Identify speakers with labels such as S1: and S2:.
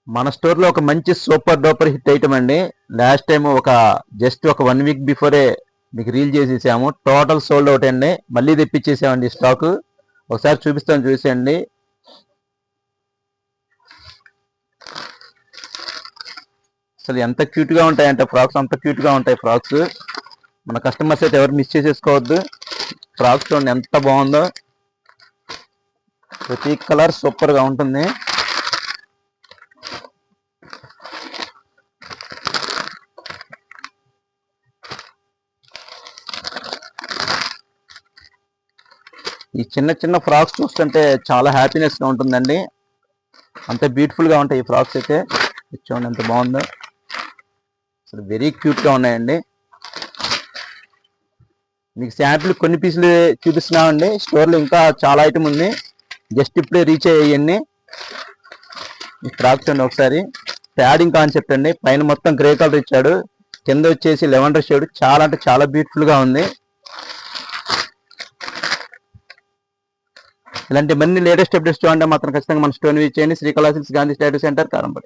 S1: మన స్టోర్ లో ఒక మంచి సూపర్ డూపర్ హిట్ ఐటమ్ అండి. లాస్ట్ టైం జస్ట్ ఒక 1 వీక్ బిఫోరే మీకు రీల్ చేసేసాము. టోటల్ సోల్డ్ అవుట్ అండి. మళ్ళీ తెప్పించేసామండి స్టాక్. ఒకసారి చూపిస్తాను, చూసేయండి. అసలు ఎంత క్యూట్ గా ఉంటాయంటే ఫ్రాక్స్, అంత క్యూట్ గా ఉంటాయి ఫ్రాక్స్. మన కస్టమర్స్ అయితే ఎవరు మిస్ చేసేసుకోవద్దు. ఫ్రాక్స్ చూడండి ఎంత బాగుందో. ప్రతి కలర్ సూపర్ గా ఉంటుంది. ఈ చిన్న చిన్న ఫ్రాక్స్ చూస్తుంటే చాలా హ్యాపీనెస్ గా ఉంటుందండి. అంత బ్యూటిఫుల్ గా ఉంటాయి ఈ ఫ్రాక్స్ అయితే. చూడండి ఎంత బాగుందో. అసలు వెరీ క్యూట్ గా ఉన్నాయండి. మీకు శాంపిల్ కొన్ని పీసులు చూపిస్తున్నామండి. స్టోర్లో ఇంకా చాలా ఐటమ్ ఉంది. జస్ట్ ఇప్పుడే రీచ్ అయ్యాయి. ఈ ఫ్రాక్స్ అండి ఒకసారి ప్యాడింగ్ కాన్సెప్ట్ అండి. పైన మొత్తం గ్రే కలర్ ఇచ్చాడు, కింద వచ్చేసి లెవెండర్ షేడ్. చాలా అంటే చాలా బ్యూటిఫుల్ గా ఉంది. ఇలాంటి మన్ని లేటెస్ట్ అప్డేట్స్ చూడండి మాత్రం ఖచ్చితంగా మన స్టోర్ విజిట్ చేయండి. Srikala silks, Gandhi statue centre, కారంపడి.